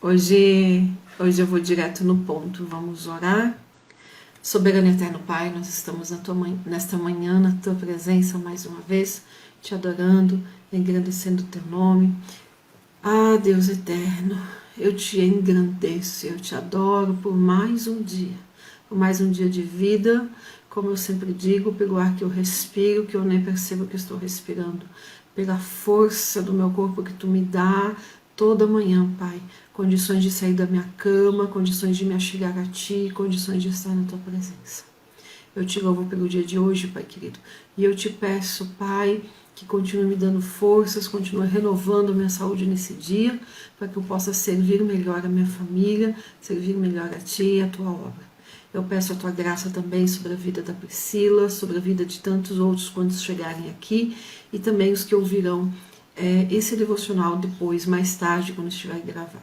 Hoje eu vou direto no ponto. Vamos orar. Soberano e eterno Pai, nós estamos nesta manhã, na Tua presença mais uma vez, te adorando, engrandecendo o Teu nome. Ah, Deus eterno, eu te engrandeço, eu te adoro por mais um dia de vida, como eu sempre digo, pelo ar que eu respiro, que eu nem percebo que estou respirando, pela força do meu corpo que Tu me dá toda manhã, Pai, condições de sair da minha cama, condições de me achegar a Ti, condições de estar na Tua presença. Eu te louvo pelo dia de hoje, Pai querido, e eu te peço, Pai, que continue me dando forças, continue renovando a minha saúde nesse dia, para que eu possa servir melhor a minha família, servir melhor a Ti e a Tua obra. Eu peço a Tua graça também sobre a vida da Priscila, sobre a vida de tantos outros quando chegarem aqui, e também os que ouvirão esse devocional depois, mais tarde, quando estiver gravado.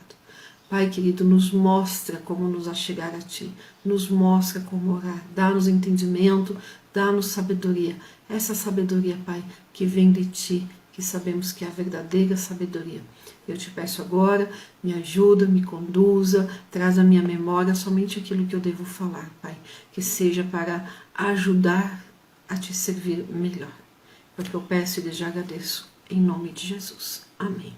Pai querido, nos mostra como nos achegar a Ti, nos mostra como orar, dá-nos entendimento, dá-nos sabedoria. Essa sabedoria, Pai, que vem de Ti, que sabemos que é a verdadeira sabedoria. Eu te peço agora, me ajuda, me conduza, traz à minha memória somente aquilo que eu devo falar, Pai, que seja para ajudar a Te servir melhor. Porque eu peço e já agradeço, em nome de Jesus. Amém.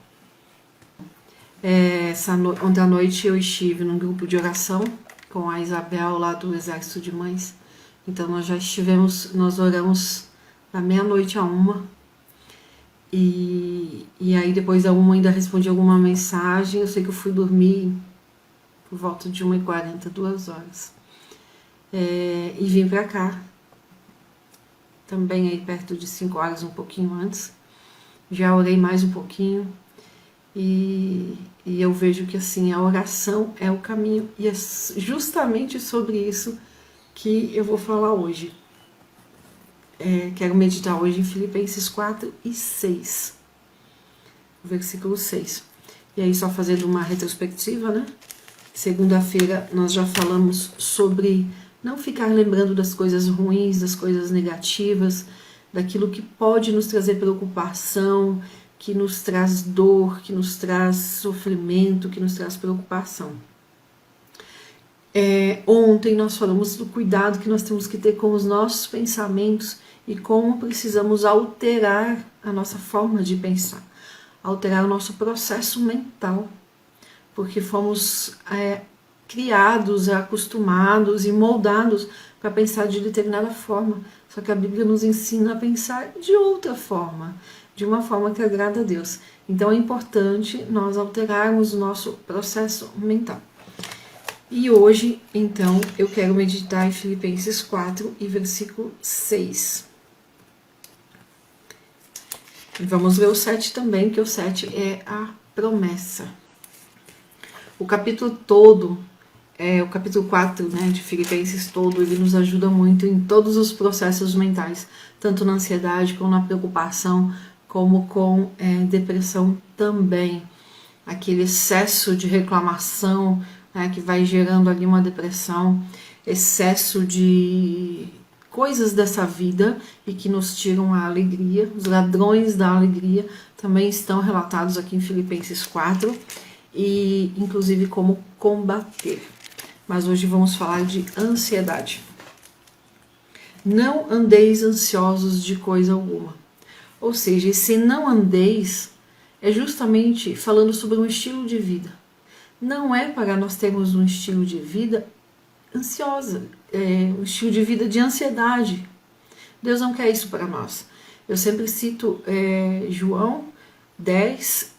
Ontem à noite eu estive num grupo de oração com a Isabel lá do Exército de Mães. Então nós oramos da meia-noite a 1h. E aí depois da 1h ainda respondi alguma mensagem. Eu sei que eu fui dormir por volta de 1h40, 2h. E vim pra cá. Também aí perto de 5h, um pouquinho antes. Já orei mais um pouquinho. E eu vejo que assim, a oração é o caminho, e é justamente sobre isso que eu vou falar hoje. Quero meditar hoje em Filipenses 4:6, versículo 6. E aí, só fazendo uma retrospectiva, né? Segunda-feira nós já falamos sobre não ficar lembrando das coisas ruins, das coisas negativas, daquilo que pode nos trazer preocupação, que nos traz dor, que nos traz sofrimento, que nos traz preocupação. Ontem nós falamos do cuidado que nós temos que ter com os nossos pensamentos e como precisamos alterar a nossa forma de pensar, alterar o nosso processo mental, porque fomos criados, acostumados e moldados para pensar de determinada forma, só que a Bíblia nos ensina a pensar de outra forma, de uma forma que agrada a Deus. Então é importante nós alterarmos o nosso processo mental. E hoje, então, eu quero meditar em Filipenses 4 e versículo 6. E vamos ler o 7 também, que o 7 é a promessa. O capítulo todo, o capítulo 4, né, de Filipenses todo, ele nos ajuda muito em todos os processos mentais, tanto na ansiedade como na preocupação, como com depressão também. Aquele excesso de reclamação, né, que vai gerando ali uma depressão, excesso de coisas dessa vida e que nos tiram a alegria. Os ladrões da alegria também estão relatados aqui em Filipenses 4, e inclusive como combater. Mas hoje vamos falar de ansiedade. Não andeis ansiosos de coisa alguma. Ou seja, esse não andeis é justamente falando sobre um estilo de vida. Não é para nós termos um estilo de vida ansiosa, um estilo de vida de ansiedade. Deus não quer isso para nós. Eu sempre cito João 10,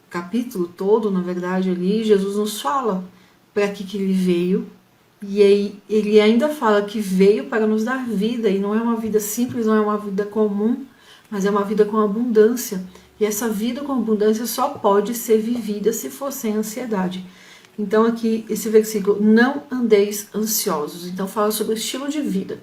capítulo todo, na verdade, ali, Jesus nos fala para que ele veio, e aí ele ainda fala que veio para nos dar vida, e não é uma vida simples, não é uma vida comum, mas é uma vida com abundância. E essa vida com abundância só pode ser vivida se for sem ansiedade. Então aqui, esse versículo, não andeis ansiosos. Então fala sobre o estilo de vida.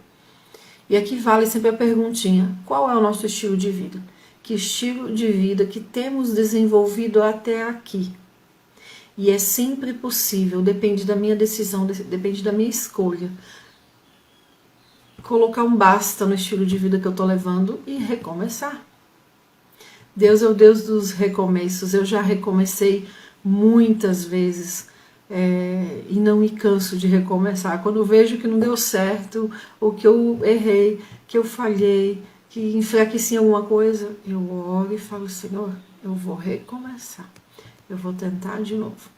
E aqui vale sempre a perguntinha, qual é o nosso estilo de vida? Que estilo de vida que temos desenvolvido até aqui? E é sempre possível, depende da minha decisão, depende da minha escolha, colocar um basta no estilo de vida que eu estou levando e recomeçar. Deus é o Deus dos recomeços. Eu já recomecei muitas vezes, e não me canso de recomeçar. Quando eu vejo que não deu certo, ou que eu errei, que eu falhei, que enfraqueci em alguma coisa, eu oro e falo, Senhor, eu vou recomeçar, eu vou tentar de novo.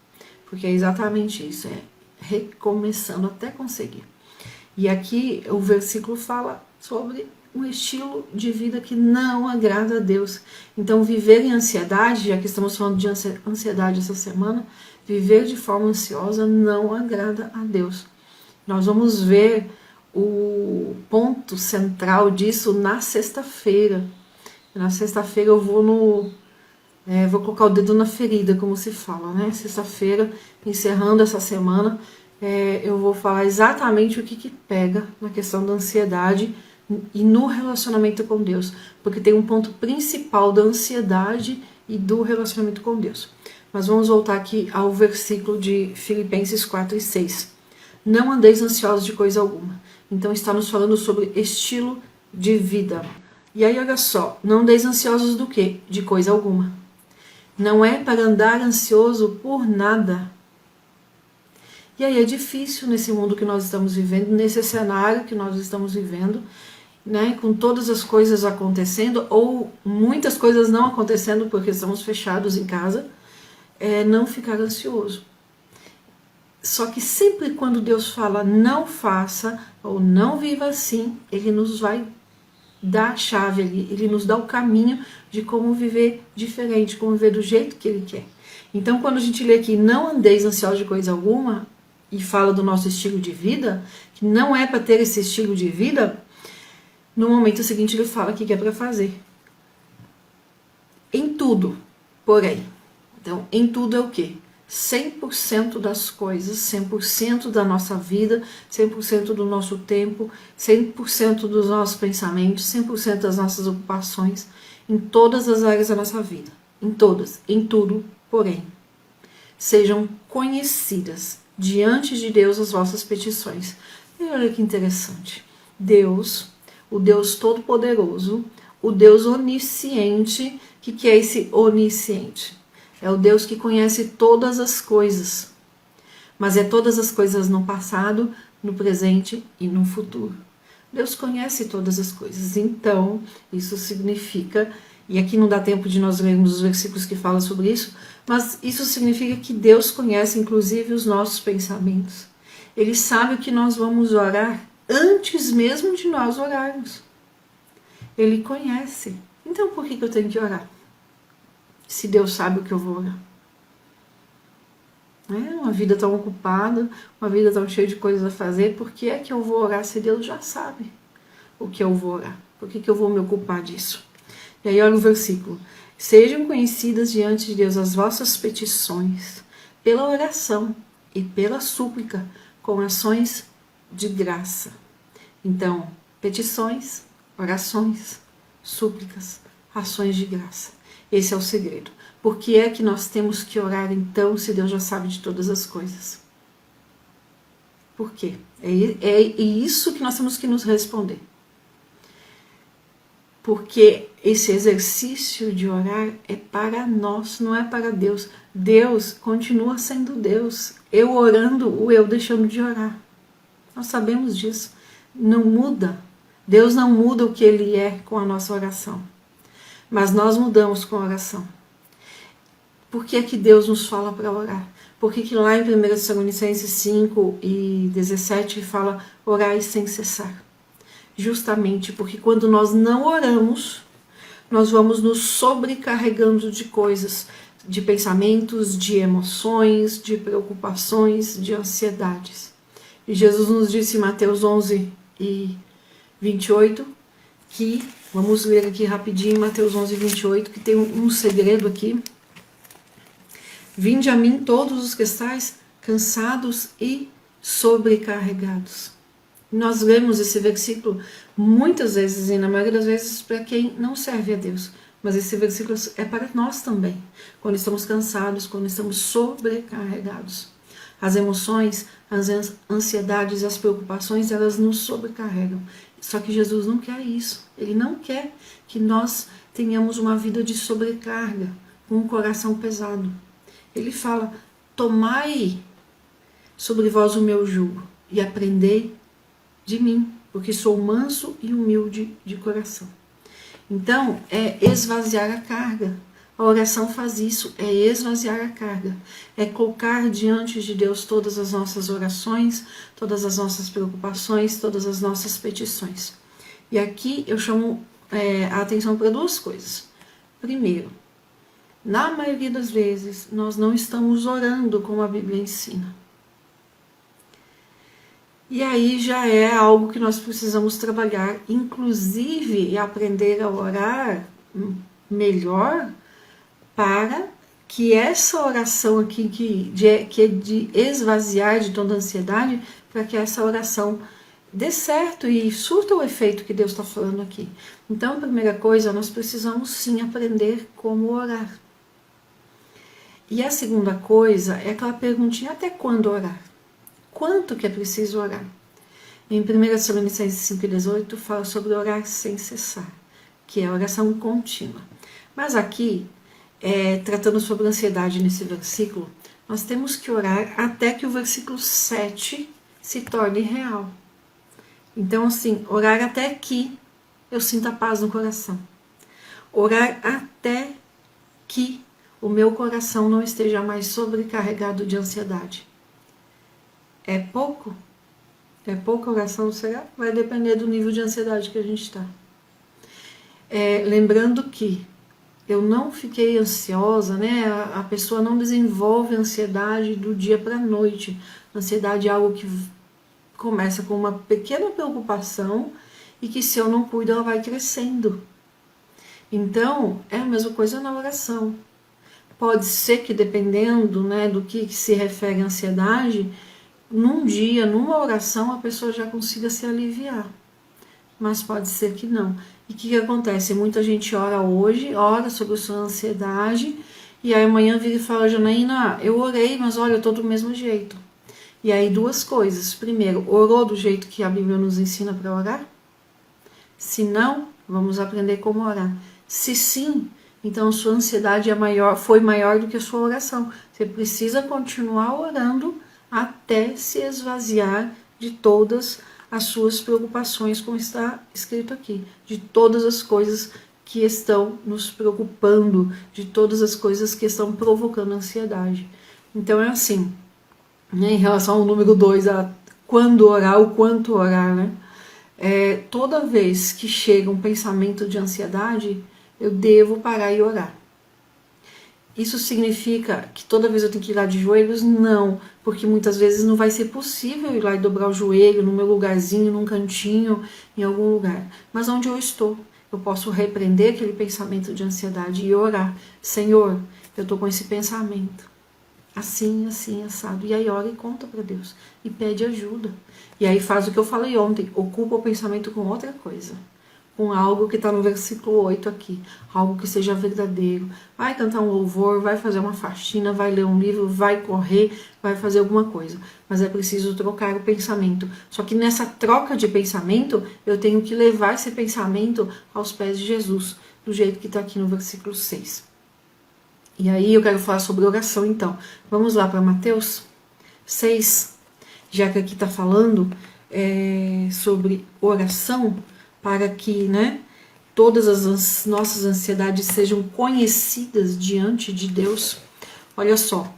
Porque é exatamente isso, é recomeçando até conseguir. E aqui o versículo fala sobre um estilo de vida que não agrada a Deus. Então, viver em ansiedade, já que estamos falando de ansiedade essa semana, viver de forma ansiosa não agrada a Deus. Nós vamos ver o ponto central disso na sexta-feira. Na sexta-feira eu vou colocar o dedo na ferida, como se fala, né? Sexta-feira, encerrando essa semana, eu vou falar exatamente o que pega na questão da ansiedade e no relacionamento com Deus, porque tem um ponto principal da ansiedade e do relacionamento com Deus. Mas vamos voltar aqui ao versículo de Filipenses 4 e 6. Não andeis ansiosos de coisa alguma. Então está nos falando sobre estilo de vida. E aí olha só, não andeis ansiosos do quê? De coisa alguma. Não é para andar ansioso por nada. E aí é difícil nesse mundo que nós estamos vivendo, nesse cenário que nós estamos vivendo, né, com todas as coisas acontecendo, ou muitas coisas não acontecendo porque estamos fechados em casa, não ficar ansioso. Só que sempre quando Deus fala não faça ou não viva assim, Ele nos vai dar a chave, Ele nos dá o caminho de como viver diferente, como viver do jeito que Ele quer. Então quando a gente lê aqui, não andeis ansiosos de coisa alguma, e fala do nosso estilo de vida, que não é para ter esse estilo de vida, no momento seguinte ele fala que é para fazer. Em tudo, porém. Então, em tudo é o quê? 100% das coisas, 100% da nossa vida, 100% do nosso tempo, 100% dos nossos pensamentos, 100% das nossas ocupações, em todas as áreas da nossa vida. Em todas, em tudo, porém. Sejam conhecidas diante de Deus as vossas petições. E olha que interessante. Deus, o Deus Todo-Poderoso, o Deus Onisciente. O que é esse onisciente? É o Deus que conhece todas as coisas. Mas é todas as coisas no passado, no presente e no futuro. Deus conhece todas as coisas. Então, isso significa, e aqui não dá tempo de nós lermos os versículos que falam sobre isso, mas isso significa que Deus conhece inclusive os nossos pensamentos. Ele sabe o que nós vamos orar antes mesmo de nós orarmos. Ele conhece. Então por que eu tenho que orar? Se Deus sabe o que eu vou orar. Uma vida tão ocupada, uma vida tão cheia de coisas a fazer, por que é que eu vou orar se Deus já sabe o que eu vou orar? Por que eu vou me ocupar disso? E aí olha o versículo. Sejam conhecidas diante de Deus as vossas petições, pela oração e pela súplica, com ações de graça. Então, petições, orações, súplicas, ações de graça. Esse é o segredo. Por que é que nós temos que orar então, se Deus já sabe de todas as coisas? Por quê? É isso que nós temos que nos responder. Porque esse exercício de orar é para nós, não é para Deus. Deus continua sendo Deus. Eu orando, o eu deixando de orar. Nós sabemos disso. Não muda. Deus não muda o que Ele é com a nossa oração. Mas nós mudamos com a oração. Por que é que Deus nos fala para orar? Por que lá em 1 Tessalonicenses 5 e 17 fala orai sem cessar? Justamente porque quando nós não oramos, nós vamos nos sobrecarregando de coisas, de pensamentos, de emoções, de preocupações, de ansiedades. E Jesus nos disse em Mateus 11 e 28 que, vamos ler aqui rapidinho, Mateus 11 e 28, que tem um segredo aqui. Vinde a mim todos os que estáis cansados e sobrecarregados. Nós lemos esse versículo muitas vezes, e na maioria das vezes para quem não serve a Deus. Mas esse versículo é para nós também, quando estamos cansados, quando estamos sobrecarregados. As emoções, as ansiedades, as preocupações, elas nos sobrecarregam. Só que Jesus não quer isso. Ele não quer que nós tenhamos uma vida de sobrecarga, com um coração pesado. Ele fala: tomai sobre vós o meu jugo e aprendei de mim, porque sou manso e humilde de coração. Então, é esvaziar a carga. A oração faz isso, é esvaziar a carga. É colocar diante de Deus todas as nossas orações, todas as nossas preocupações, todas as nossas petições. E aqui eu chamo a atenção para duas coisas. Primeiro, na maioria das vezes, nós não estamos orando como a Bíblia ensina. E aí já é algo que nós precisamos trabalhar, inclusive aprender a orar melhor, para que essa oração aqui, que é de esvaziar de toda ansiedade, para que essa oração dê certo e surta o efeito que Deus está falando aqui. Então, a primeira coisa, nós precisamos sim aprender como orar. E a segunda coisa é aquela perguntinha: até quando orar? Quanto que é preciso orar? Em 1 Tessalonicenses 5,18 fala sobre orar sem cessar, que é a oração contínua. Mas aqui, tratando sobre ansiedade nesse versículo, nós temos que orar até que o versículo 7 se torne real. Então, assim, orar até que eu sinta paz no coração. Orar até que o meu coração não esteja mais sobrecarregado de ansiedade. É pouco? É pouca oração, será? Vai depender do nível de ansiedade que a gente está. Lembrando que eu não fiquei ansiosa, né? A pessoa não desenvolve ansiedade do dia para a noite. Ansiedade é algo que começa com uma pequena preocupação e que, se eu não cuido, ela vai crescendo. Então, é a mesma coisa na oração. Pode ser que, dependendo, né, do que se refere à ansiedade, num dia, numa oração, a pessoa já consiga se aliviar. Mas pode ser que não. E o que acontece? Muita gente ora hoje, ora sobre a sua ansiedade, e aí amanhã vira e fala: Janaína, eu orei, mas olha, eu tô do mesmo jeito. E aí duas coisas. Primeiro, orou do jeito que a Bíblia nos ensina para orar? Se não, vamos aprender como orar. Se sim, então sua ansiedade foi maior do que a sua oração. Você precisa continuar orando até se esvaziar de todas as suas preocupações, como está escrito aqui, de todas as coisas que estão nos preocupando, de todas as coisas que estão provocando ansiedade. Então é assim, né, em relação ao número 2, a quando orar, o quanto orar, né? Toda vez que chega um pensamento de ansiedade, eu devo parar e orar. Isso significa que toda vez eu tenho que ir lá de joelhos? Não, porque muitas vezes não vai ser possível ir lá e dobrar o joelho no meu lugarzinho, num cantinho, em algum lugar. Mas onde eu estou, eu posso repreender aquele pensamento de ansiedade e orar: Senhor, eu estou com esse pensamento, assim, assim, assado. E aí ora e conta para Deus, e pede ajuda. E aí faz o que eu falei ontem, ocupa o pensamento com outra coisa, com algo que está no versículo 8 aqui, algo que seja verdadeiro. Vai cantar um louvor, vai fazer uma faxina, vai ler um livro, vai correr, vai fazer alguma coisa. Mas é preciso trocar o pensamento. Só que nessa troca de pensamento, eu tenho que levar esse pensamento aos pés de Jesus, do jeito que está aqui no versículo 6. E aí eu quero falar sobre oração, então. Vamos lá para Mateus 6, já que aqui está falando sobre oração, para que, né, todas as nossas ansiedades sejam conhecidas diante de Deus. Olha só,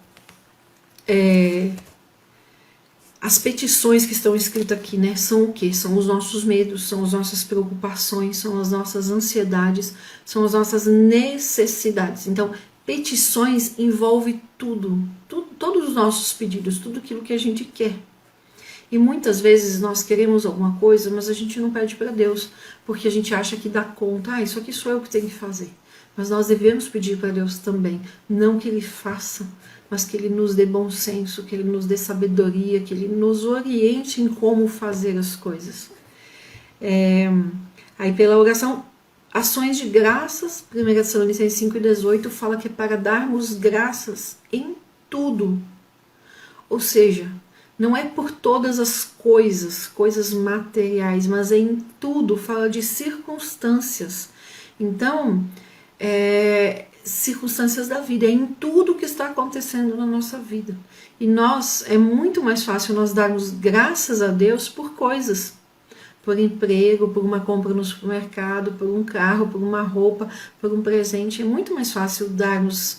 as petições que estão escritas aqui, né, são o quê? São os nossos medos, são as nossas preocupações, são as nossas ansiedades, são as nossas necessidades. Então, petições envolve tudo, todos os nossos pedidos, tudo aquilo que a gente quer. E muitas vezes nós queremos alguma coisa, mas a gente não pede para Deus, porque a gente acha que dá conta. Isso aqui sou eu que tenho que fazer. Mas nós devemos pedir para Deus também, não que Ele faça, mas que Ele nos dê bom senso, que Ele nos dê sabedoria, que Ele nos oriente em como fazer as coisas. Aí pela oração, ações de graças, 1 Tessalonicenses 5,18 fala que é para darmos graças em tudo. Ou seja, não é por todas as coisas materiais, mas é em tudo, fala de circunstâncias. Então, circunstâncias da vida, é em tudo que está acontecendo na nossa vida. E é muito mais fácil nós darmos graças a Deus por coisas, por emprego, por uma compra no supermercado, por um carro, por uma roupa, por um presente. É muito mais fácil darmos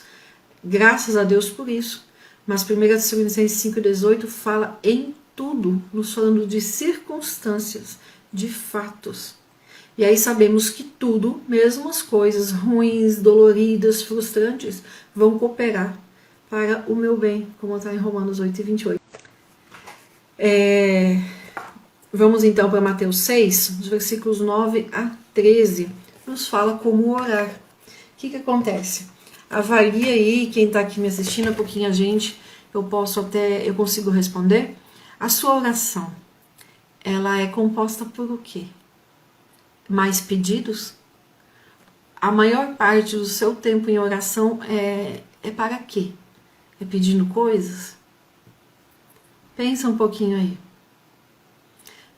graças a Deus por isso. Mas 1 Tessalonicenses 5,18 fala em tudo, nos falando de circunstâncias, de fatos. E aí sabemos que tudo, mesmo as coisas ruins, doloridas, frustrantes, vão cooperar para o meu bem, como está em Romanos 8:28. Vamos então para Mateus 6, os versículos 9 a 13, nos fala como orar. O que acontece? Avalie aí, quem está aqui me assistindo, um pouquinho a gente, eu consigo responder. A sua oração, ela é composta por o quê? Mais pedidos? A maior parte do seu tempo em oração é para quê? É pedindo coisas? Pensa um pouquinho aí.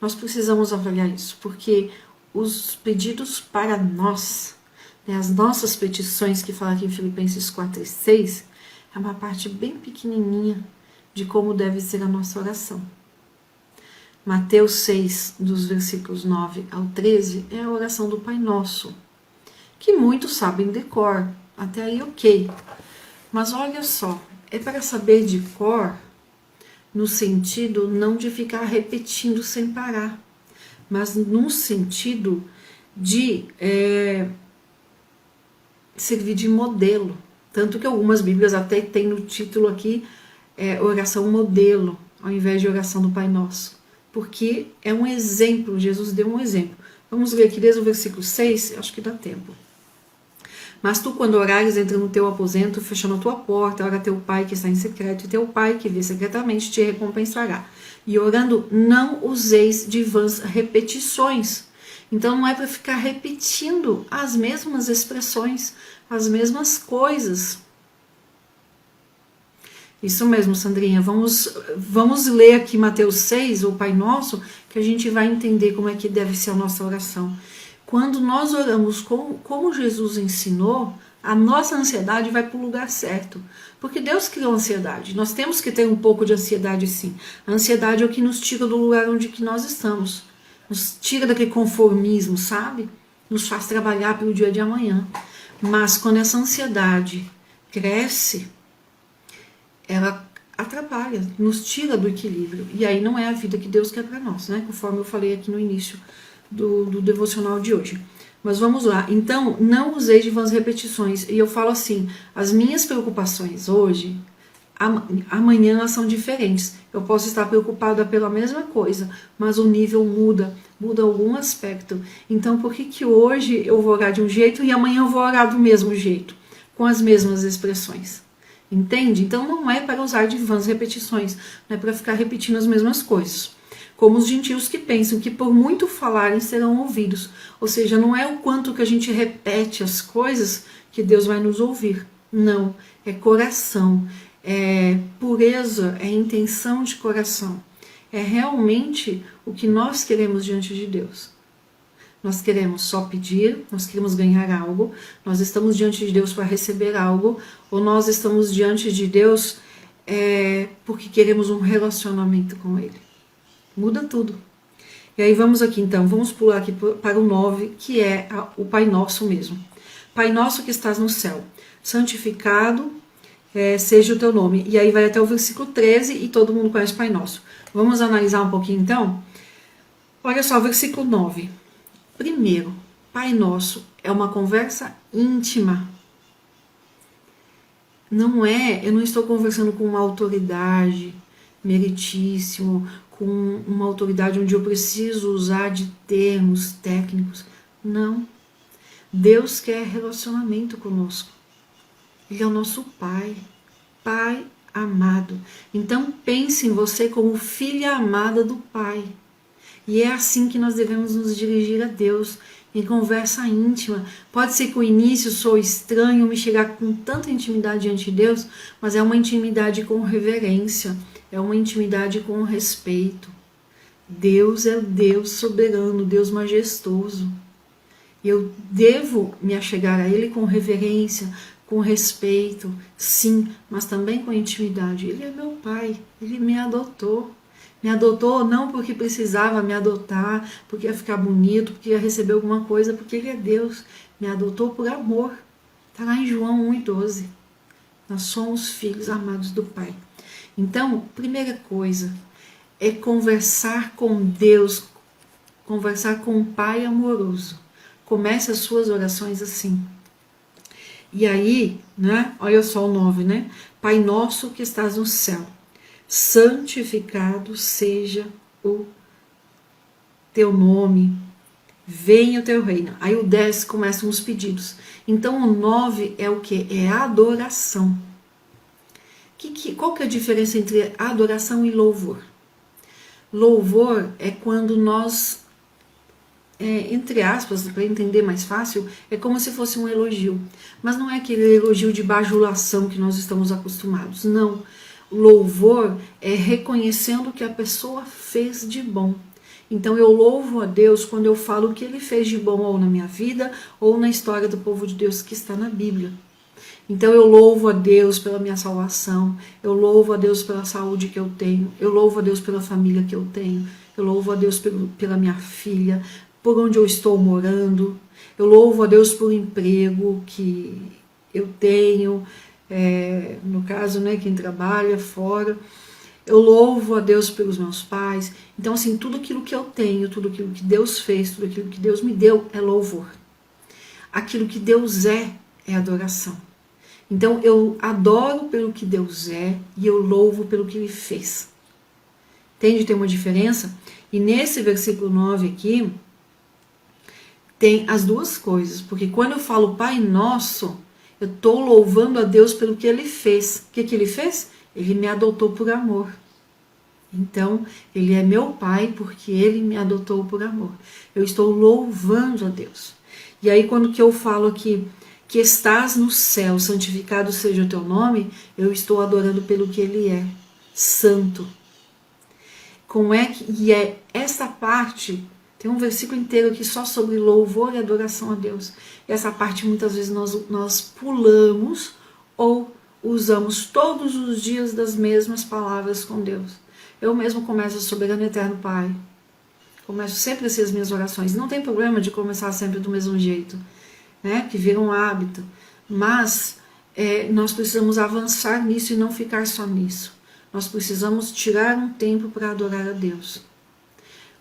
Nós precisamos avaliar isso, porque os pedidos para nós, né, as nossas petições, que fala aqui em Filipenses 4:6, é uma parte bem pequenininha de como deve ser a nossa oração. Mateus 6, dos versículos 9 ao 13, é a oração do Pai Nosso, que muitos sabem de cor, até aí ok. Mas olha só, é para saber de cor, no sentido não de ficar repetindo sem parar, mas no sentido de servir de modelo. Tanto que algumas Bíblias até tem no título aqui, oração modelo, ao invés de oração do Pai Nosso. Porque é um exemplo, Jesus deu um exemplo. Vamos ler aqui desde o versículo 6, acho que dá tempo. Mas tu, quando orares, entra no teu aposento, fechando a tua porta, ora teu pai que está em secreto, e teu pai que vê secretamente te recompensará. E orando, não useis de vãs repetições. Então não é para ficar repetindo as mesmas expressões, as mesmas coisas. Isso mesmo, Sandrinha. Vamos ler aqui Mateus 6, o Pai Nosso, que a gente vai entender como é que deve ser a nossa oração. Quando nós oramos como Jesus ensinou, a nossa ansiedade vai para o lugar certo. Porque Deus criou a ansiedade. Nós temos que ter um pouco de ansiedade, sim. A ansiedade é o que nos tira do lugar onde que nós estamos. Nos tira daquele conformismo, sabe? Nos faz trabalhar pelo dia de amanhã. Mas quando essa ansiedade cresce, ela atrapalha, nos tira do equilíbrio. E aí não é a vida que Deus quer para nós, né? Conforme eu falei aqui no início do devocional de hoje. Mas vamos lá. Então, não usei de vãs repetições. E eu falo assim, as minhas preocupações hoje, amanhã elas são diferentes. Eu posso estar preocupada pela mesma coisa, mas o nível muda algum aspecto. Então, por que hoje eu vou orar de um jeito e amanhã eu vou orar do mesmo jeito, com as mesmas expressões? Entende? Então não é para usar de vãs repetições, não é para ficar repetindo as mesmas coisas. Como os gentios que pensam que por muito falarem serão ouvidos. Ou seja, não é o quanto que a gente repete as coisas que Deus vai nos ouvir. Não, é coração, é pureza, é intenção de coração. É realmente o que nós queremos diante de Deus. Nós queremos só pedir, nós queremos ganhar algo, nós estamos diante de Deus para receber algo, ou nós estamos diante de Deus porque queremos um relacionamento com Ele. Muda tudo. E aí vamos aqui então, vamos pular aqui para o 9, que é o Pai Nosso mesmo. Pai Nosso que estás no céu, santificado seja o teu nome. E aí vai até o versículo 13 e todo mundo conhece Pai Nosso. Vamos analisar um pouquinho então? Olha só, versículo 9. Primeiro, Pai Nosso é uma conversa íntima. Eu não estou conversando com uma autoridade meritíssimo, com uma autoridade onde eu preciso usar de termos técnicos. Não. Deus quer relacionamento conosco. Ele é o nosso Pai. Pai amado. Então pense em você como filha amada do Pai. E é assim que nós devemos nos dirigir a Deus, em conversa íntima. Pode ser que o início sou estranho, me chegar com tanta intimidade diante de Deus, mas é uma intimidade com reverência, é uma intimidade com respeito. Deus é o Deus soberano, Deus majestoso. Eu devo me achegar a Ele com reverência, com respeito, sim, mas também com intimidade. Ele é meu pai, ele me adotou. Me adotou não porque precisava me adotar, porque ia ficar bonito, porque ia receber alguma coisa, porque ele é Deus. Me adotou por amor. Está lá em João 1,12. Nós somos filhos amados do Pai. Então, primeira coisa é conversar com Deus, conversar com um Pai amoroso. Comece as suas orações assim. E aí, né? Olha só o 9, né? Pai nosso que estás no céu, santificado seja o teu nome, venha o teu reino. Aí o 10 começam os pedidos. Então o 9 é o que? É adoração. Qual que é a diferença entre adoração e louvor? Louvor é quando nós, entre aspas, para entender mais fácil, é como se fosse um elogio. Mas não é aquele elogio de bajulação que nós estamos acostumados. Não. Louvor é reconhecendo o que a pessoa fez de bom. Então eu louvo a Deus quando eu falo o que Ele fez de bom ou na minha vida ou na história do povo de Deus que está na Bíblia. Então eu louvo a Deus pela minha salvação, eu louvo a Deus pela saúde que eu tenho, eu louvo a Deus pela família que eu tenho, eu louvo a Deus pela minha filha, por onde eu estou morando, eu louvo a Deus por emprego que eu tenho, no caso, né, quem trabalha fora. Eu louvo a Deus pelos meus pais. Então, assim, tudo aquilo que eu tenho, tudo aquilo que Deus fez, tudo aquilo que Deus me deu é louvor. Aquilo que Deus é adoração. Então, eu adoro pelo que Deus é e eu louvo pelo que Ele fez. Entende? Tem uma diferença? E nesse versículo 9 aqui, tem as duas coisas. Porque quando eu falo Pai Nosso, eu estou louvando a Deus pelo que Ele fez. O que Ele fez? Ele me adotou por amor. Então, Ele é meu Pai porque Ele me adotou por amor. Eu estou louvando a Deus. E aí, quando que eu falo aqui, que estás no céu, santificado seja o teu nome, eu estou adorando pelo que Ele é, santo. E é essa parte, tem um versículo inteiro aqui só sobre louvor e adoração a Deus. E essa parte muitas vezes nós pulamos ou usamos todos os dias das mesmas palavras com Deus. Eu mesmo começo soberano e eterno Pai. Começo sempre as minhas orações. Não tem problema de começar sempre do mesmo jeito, né? Que vira um hábito. Mas nós precisamos avançar nisso e não ficar só nisso. Nós precisamos tirar um tempo para adorar a Deus.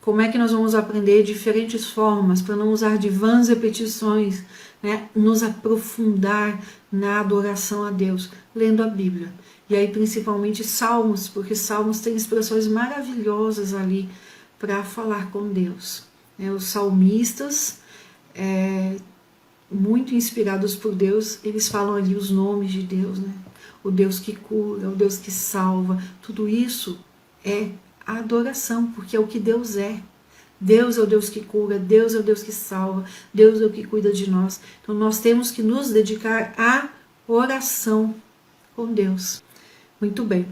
Como é que nós vamos aprender diferentes formas para não usar de vãs repetições, né? Nos aprofundar na adoração a Deus, lendo a Bíblia. E aí principalmente Salmos, porque Salmos tem expressões maravilhosas ali para falar com Deus. Os salmistas, muito inspirados por Deus, eles falam ali os nomes de Deus, né? O Deus que cura, o Deus que salva, tudo isso é adoração, porque é o que Deus é. Deus é o Deus que cura, Deus é o Deus que salva, Deus é o que cuida de nós. Então nós temos que nos dedicar à oração com Deus. Muito bem.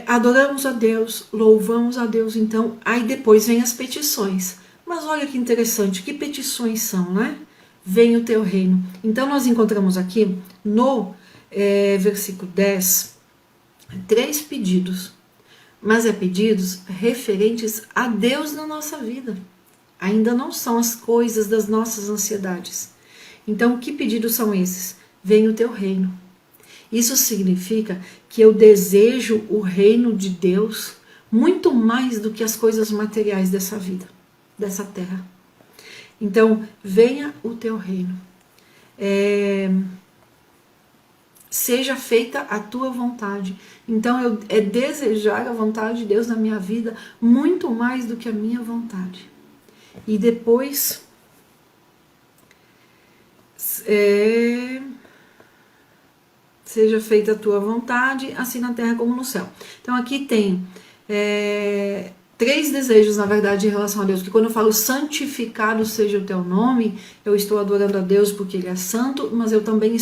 Adoramos a Deus, louvamos a Deus, então, aí depois vem as petições. Mas olha que interessante, que petições são, né? Venha o teu reino. Então nós encontramos aqui no versículo 10, 3 pedidos. Mas pedidos referentes a Deus na nossa vida. Ainda não são as coisas das nossas ansiedades. Então, que pedidos são esses? Venha o teu reino. Isso significa que eu desejo o reino de Deus muito mais do que as coisas materiais dessa vida, dessa terra. Então, venha o teu reino. Seja feita a tua vontade. Então, é desejar a vontade de Deus na minha vida muito mais do que a minha vontade. E depois, seja feita a tua vontade, assim na terra como no céu. Então, aqui tem 3 desejos, na verdade, em relação a Deus. Porque quando eu falo santificado seja o teu nome, eu estou adorando a Deus porque Ele é santo, mas eu também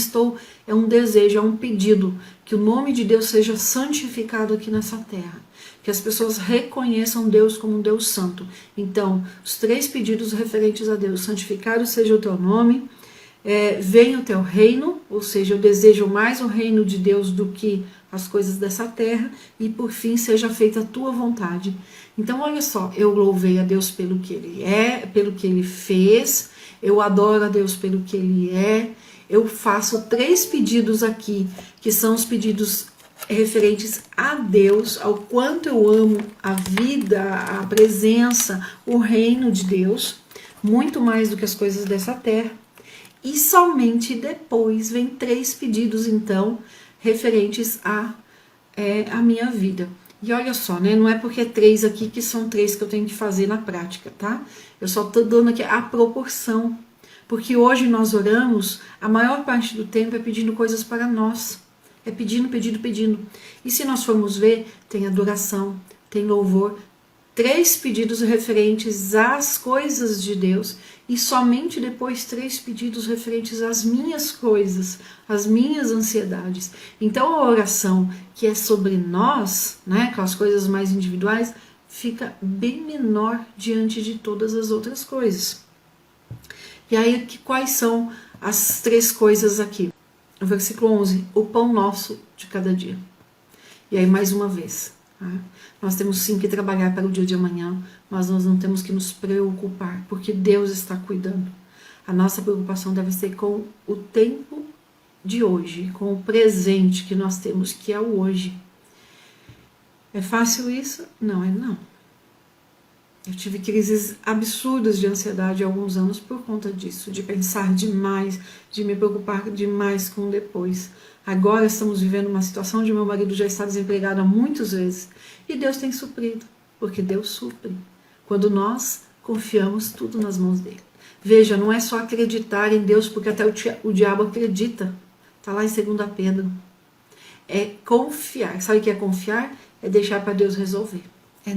é um desejo, é um pedido, que o nome de Deus seja santificado aqui nessa terra. Que as pessoas reconheçam Deus como um Deus santo. Então, os 3 pedidos referentes a Deus: santificado seja o teu nome, venha o teu reino, ou seja, eu desejo mais o reino de Deus do que as coisas dessa terra, e por fim seja feita a tua vontade. Então olha só, eu louvei a Deus pelo que Ele é, pelo que Ele fez, eu adoro a Deus pelo que Ele é, eu faço 3 pedidos aqui, que são os pedidos referentes a Deus, ao quanto eu amo a vida, a presença, o reino de Deus, muito mais do que as coisas dessa terra. E somente depois vem 3 pedidos, então, referentes a minha vida. E olha só, né? Não é porque é 3 aqui que são 3 que eu tenho que fazer na prática, tá? Eu só tô dando aqui a proporção. Porque hoje nós oramos, a maior parte do tempo é pedindo coisas para nós. É pedindo, pedindo, pedindo. E se nós formos ver, tem adoração, tem louvor, 3 pedidos referentes às coisas de Deus e somente depois 3 pedidos referentes às minhas coisas, às minhas ansiedades. Então a oração que é sobre nós, né, com as coisas mais individuais, fica bem menor diante de todas as outras coisas. E aí, quais são as 3 coisas aqui? No versículo 11, o pão nosso de cada dia. E aí, mais uma vez, tá? Nós temos sim que trabalhar para o dia de amanhã, mas nós não temos que nos preocupar, porque Deus está cuidando. A nossa preocupação deve ser com o tempo de hoje, com o presente que nós temos, que é o hoje. É fácil isso? Não é não. Eu tive crises absurdas de ansiedade há alguns anos por conta disso, de pensar demais, de me preocupar demais com o depois. Agora estamos vivendo uma situação onde meu marido já está desempregado há muitas vezes e Deus tem suprido, porque Deus supre quando nós confiamos tudo nas mãos dele. Veja, não é só acreditar em Deus, porque até o diabo acredita. Está lá em 2 Pedro. É confiar. Sabe o que é confiar? É deixar para Deus resolver. É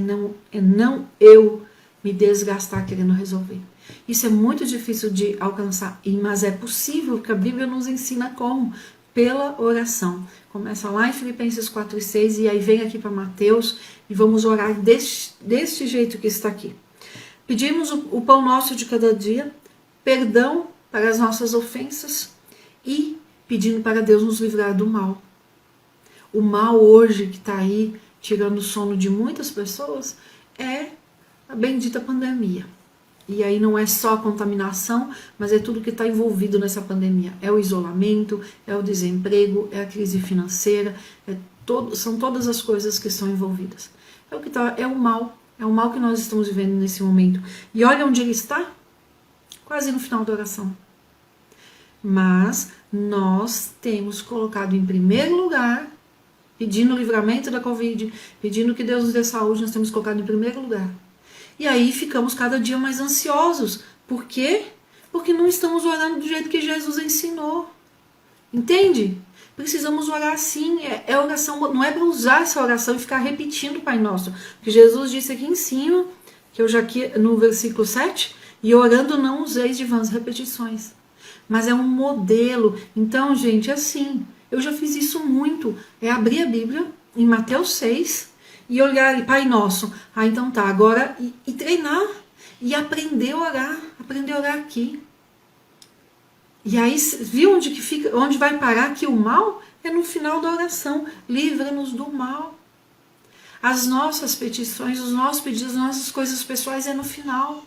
não eu me desgastar querendo resolver. Isso é muito difícil de alcançar, mas é possível, porque a Bíblia nos ensina como? Pela oração. Começa lá em Filipenses 4:6 e aí vem aqui para Mateus e vamos orar deste jeito que está aqui. Pedimos o pão nosso de cada dia, perdão para as nossas ofensas e pedindo para Deus nos livrar do mal. O mal hoje que está aí tirando o sono de muitas pessoas é a bendita pandemia. E aí não é só a contaminação, mas é tudo que está envolvido nessa pandemia. É o isolamento, é o desemprego, é a crise financeira, são todas as coisas que estão envolvidas. É o mal que nós estamos vivendo nesse momento. E olha onde ele está, quase no final da oração. Mas nós temos colocado em primeiro lugar, pedindo o livramento da Covid, pedindo que Deus nos dê saúde, nós temos colocado em primeiro lugar. E aí ficamos cada dia mais ansiosos. Por quê? Porque não estamos orando do jeito que Jesus ensinou. Entende? Precisamos orar assim. É oração, não é para usar essa oração e ficar repetindo o Pai Nosso. Porque Jesus disse aqui em cima, que eu já aqui no versículo 7, e orando não useis de vãs repetições. Mas é um modelo. Então, gente, assim, eu já fiz isso muito. É abrir a Bíblia em Mateus 6 e olhar, e Pai Nosso. Então tá, agora e treinar e aprender a orar aqui. E aí, viu onde que fica, onde vai parar aqui o mal? É no final da oração. Livra-nos do mal. As nossas petições, os nossos pedidos, as nossas coisas pessoais é no final.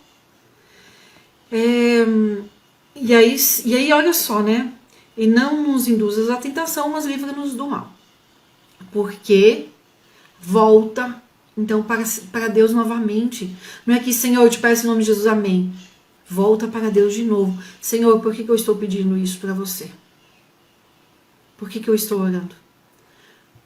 E aí, olha só, né? E não nos induzas à tentação, mas livra-nos do mal. Porque volta, então, para Deus novamente. Não é que, Senhor, eu te peço em nome de Jesus, amém. Volta para Deus de novo. Senhor, por que eu estou pedindo isso para você? Por que eu estou orando?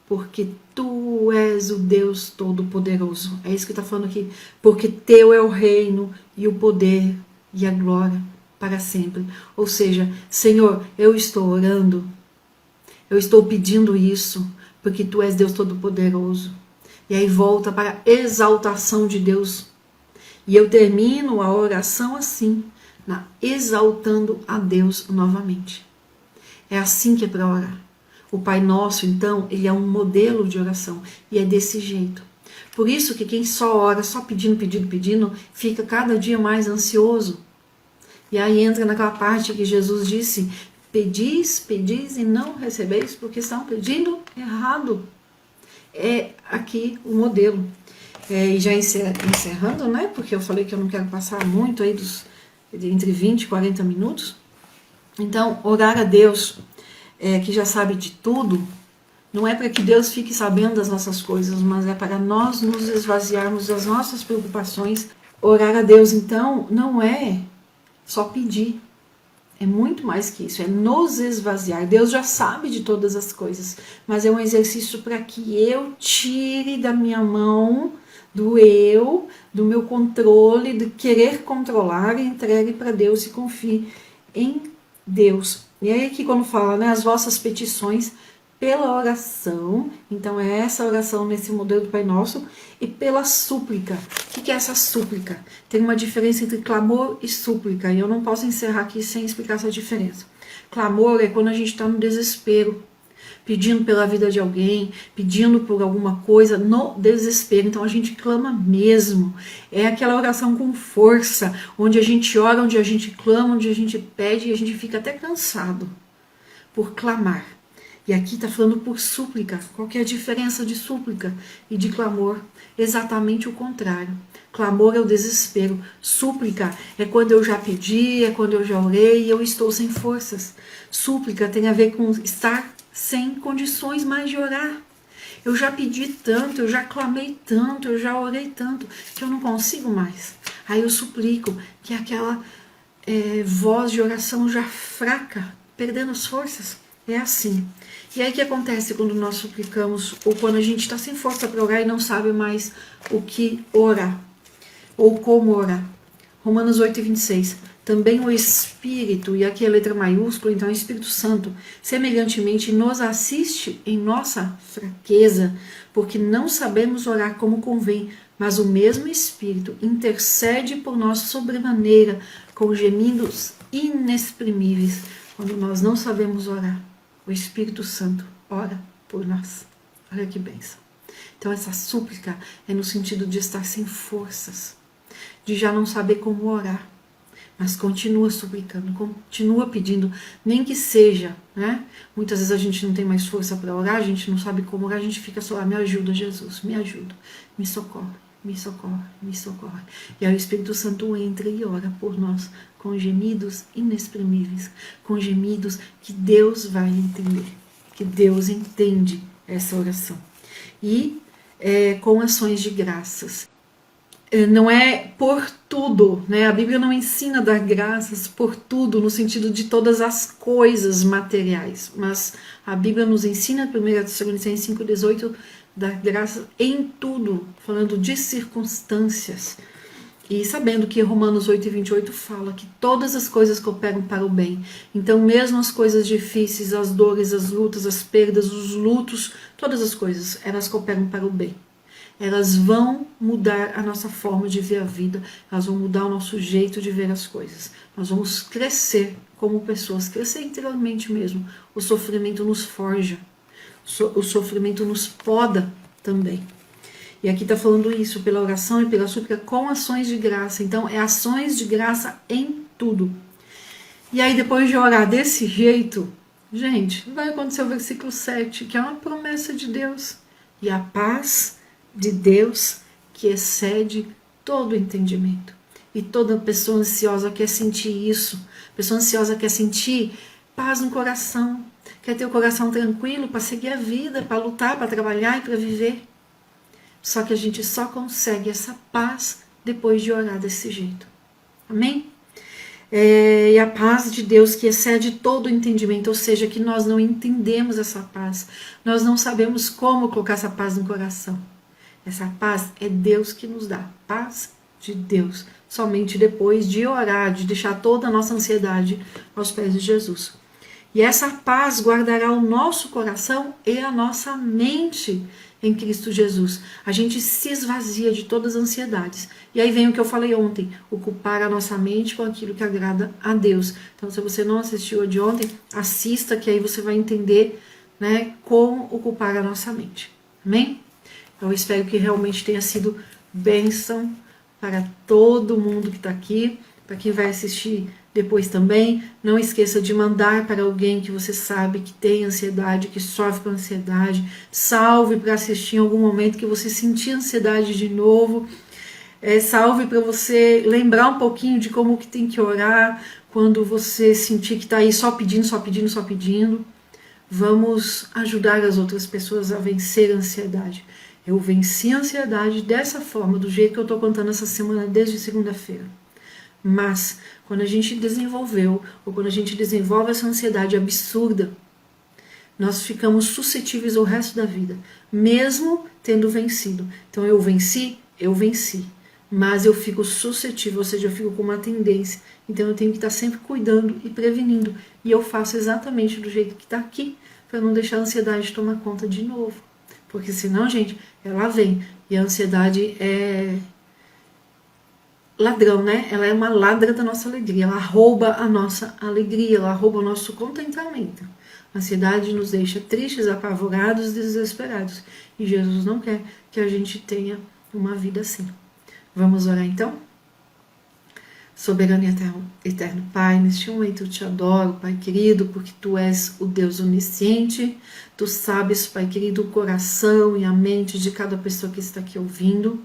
Porque tu és o Deus Todo-Poderoso. É isso que está falando aqui. Porque teu é o reino e o poder e a glória para sempre. Ou seja, Senhor, eu estou orando, eu estou pedindo isso, porque tu és Deus Todo-Poderoso. E aí volta para a exaltação de Deus. E eu termino a oração assim, exaltando a Deus novamente. É assim que é para orar. O Pai Nosso, então, ele é um modelo de oração. E é desse jeito. Por isso que quem só ora, só pedindo, fica cada dia mais ansioso. E aí entra naquela parte que Jesus disse: pedis, pedis e não recebeis, porque estão pedindo errado. É aqui o modelo. E já encerrando, né? Porque eu falei que eu não quero passar muito aí entre 20 e 40 minutos. Então, orar a Deus, que já sabe de tudo, não é para que Deus fique sabendo das nossas coisas, mas é para nós nos esvaziarmos das nossas preocupações. Orar a Deus, então, não é só pedir. É muito mais que isso, é nos esvaziar. Deus já sabe de todas as coisas, mas é um exercício para que eu tire da minha mão, do meu controle, de querer controlar, e entregue para Deus e confie em Deus. E aí que quando fala, né, as vossas petições pela oração, então é essa oração nesse modelo do Pai Nosso, e pela súplica. O que é essa súplica? Tem uma diferença entre clamor e súplica, e eu não posso encerrar aqui sem explicar essa diferença. Clamor é quando a gente está no desespero, pedindo pela vida de alguém, pedindo por alguma coisa, no desespero. Então a gente clama mesmo. É aquela oração com força, onde a gente ora, onde a gente clama, onde a gente pede, e a gente fica até cansado por clamar. E aqui está falando por súplica. Qual que é a diferença de súplica e de clamor? Exatamente o contrário. Clamor é o desespero. Súplica é quando eu já pedi, é quando eu já orei e eu estou sem forças. Súplica tem a ver com estar sem condições mais de orar. Eu já pedi tanto, eu já clamei tanto, eu já orei tanto, que eu não consigo mais. Aí eu suplico, que é aquela voz de oração já fraca, perdendo as forças. É assim. E aí o que acontece quando nós suplicamos, ou quando a gente está sem força para orar e não sabe mais o que orar, ou como orar? Romanos 8:26. Também o Espírito, e aqui a letra maiúscula, então é o Espírito Santo, semelhantemente nos assiste em nossa fraqueza, porque não sabemos orar como convém, mas o mesmo Espírito intercede por nós sobremaneira, com gemidos inexprimíveis, quando nós não sabemos orar. O Espírito Santo ora por nós. Olha que bênção. Então essa súplica é no sentido de estar sem forças, de já não saber como orar, mas continua suplicando, continua pedindo, nem que seja, né? Muitas vezes a gente não tem mais força para orar, a gente não sabe como orar, a gente fica só lá, me ajuda Jesus, me ajuda, me socorre, me socorre, me socorre. E aí o Espírito Santo entra e ora por nós, com gemidos inexprimíveis, com gemidos que Deus vai entender, que Deus entende essa oração. E com ações de graças. Não é por tudo, né? A Bíblia não ensina a dar graças por tudo, no sentido de todas as coisas materiais, mas a Bíblia nos ensina, 1 Tessalonicenses 5,18, dar graças em tudo, falando de circunstâncias, e sabendo que Romanos 8:28 fala que todas as coisas cooperam para o bem. Então mesmo as coisas difíceis, as dores, as lutas, as perdas, os lutos, todas as coisas, elas cooperam para o bem. Elas vão mudar a nossa forma de ver a vida, elas vão mudar o nosso jeito de ver as coisas. Nós vamos crescer como pessoas, crescer interiormente mesmo. O sofrimento nos forja, o sofrimento nos poda também. E aqui está falando isso, pela oração e pela súplica, com ações de graça. Então, é ações de graça em tudo. E aí, depois de orar desse jeito, gente, vai acontecer o versículo 7, que é uma promessa de Deus. E a paz de Deus, que excede todo entendimento. E toda pessoa ansiosa quer sentir isso. Pessoa ansiosa quer sentir paz no coração, quer ter o coração tranquilo para seguir a vida, para lutar, para trabalhar e para viver. Só que a gente só consegue essa paz depois de orar desse jeito. Amém? E a paz de Deus que excede todo o entendimento, ou seja, que nós não entendemos essa paz. Nós não sabemos como colocar essa paz no coração. Essa paz é Deus que nos dá, paz de Deus, somente depois de orar, de deixar toda a nossa ansiedade aos pés de Jesus. E essa paz guardará o nosso coração e a nossa mente em Cristo Jesus. A gente se esvazia de todas as ansiedades. E aí vem o que eu falei ontem, ocupar a nossa mente com aquilo que agrada a Deus. Então, se você não assistiu a de ontem, assista, que aí você vai entender, né, como ocupar a nossa mente. Amém? Eu espero que realmente tenha sido bênção para todo mundo que está aqui, para quem vai assistir Depois também, não esqueça de mandar para alguém que você sabe que tem ansiedade, que sofre com ansiedade. Salve para assistir em algum momento que você sentir ansiedade de novo. Salve para você lembrar um pouquinho de como que tem que orar quando você sentir que está aí só pedindo, só pedindo, só pedindo. Vamos ajudar as outras pessoas a vencer a ansiedade. Eu venci a ansiedade dessa forma, do jeito que eu estou contando essa semana, desde segunda-feira. Mas, quando a gente desenvolveu, ou quando a gente desenvolve essa ansiedade absurda, nós ficamos suscetíveis ao resto da vida, mesmo tendo vencido. Então, eu venci, mas eu fico suscetível, ou seja, eu fico com uma tendência. Então, eu tenho que estar sempre cuidando e prevenindo. E eu faço exatamente do jeito que está aqui, para não deixar a ansiedade tomar conta de novo. Porque senão, gente, ela vem. E a ansiedade é ladrão, né? Ela é uma ladra da nossa alegria. Ela rouba a nossa alegria, ela rouba o nosso contentamento. A ansiedade nos deixa tristes, apavorados, desesperados. E Jesus não quer que a gente tenha uma vida assim. Vamos orar então? Soberano e eterno Pai, neste momento eu te adoro, Pai querido, porque Tu és o Deus onisciente, Tu sabes, Pai querido, o coração e a mente de cada pessoa que está aqui ouvindo.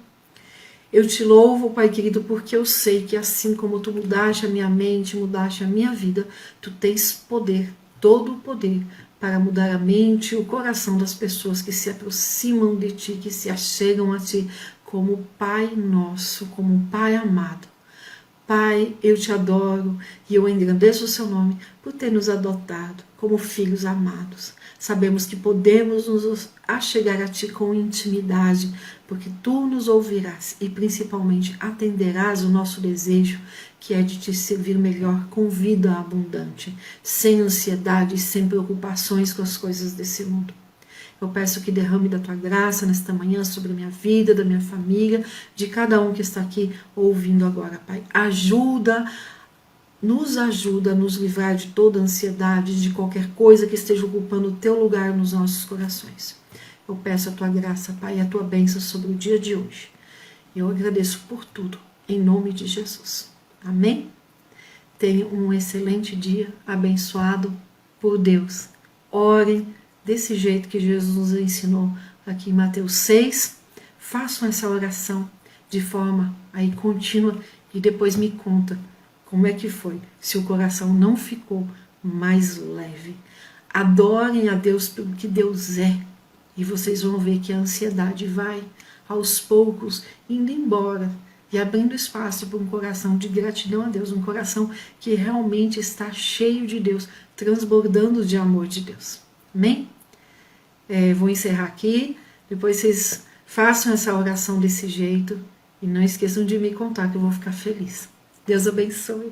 Eu te louvo, Pai querido, porque eu sei que assim como Tu mudaste a minha mente, mudaste a minha vida, Tu tens poder, todo o poder, para mudar a mente e o coração das pessoas que se aproximam de Ti, que se achegam a Ti, como Pai nosso, como um Pai amado. Pai, eu te adoro e eu engrandeço o seu nome por ter nos adotado como filhos amados. Sabemos que podemos nos achegar a Ti com intimidade, porque Tu nos ouvirás e principalmente atenderás o nosso desejo, que é de Te servir melhor com vida abundante, sem ansiedade e sem preocupações com as coisas desse mundo. Eu peço que derrame da Tua graça nesta manhã sobre a minha vida, da minha família, de cada um que está aqui ouvindo agora, Pai. Nos ajuda a nos livrar de toda ansiedade, de qualquer coisa que esteja ocupando o Teu lugar nos nossos corações. Eu peço a Tua graça, Pai, e a Tua bênção sobre o dia de hoje. Eu agradeço por tudo, em nome de Jesus. Amém? Tenha um excelente dia, abençoado por Deus. Orem desse jeito que Jesus nos ensinou aqui em Mateus 6, façam essa oração de forma aí contínua e depois me conta como é que foi, se o coração não ficou mais leve. Adorem a Deus pelo que Deus é e vocês vão ver que a ansiedade vai aos poucos indo embora e abrindo espaço para um coração de gratidão a Deus, um coração que realmente está cheio de Deus, transbordando de amor de Deus. Amém? Vou encerrar aqui, depois vocês façam essa oração desse jeito e não esqueçam de me contar que eu vou ficar feliz. Deus abençoe.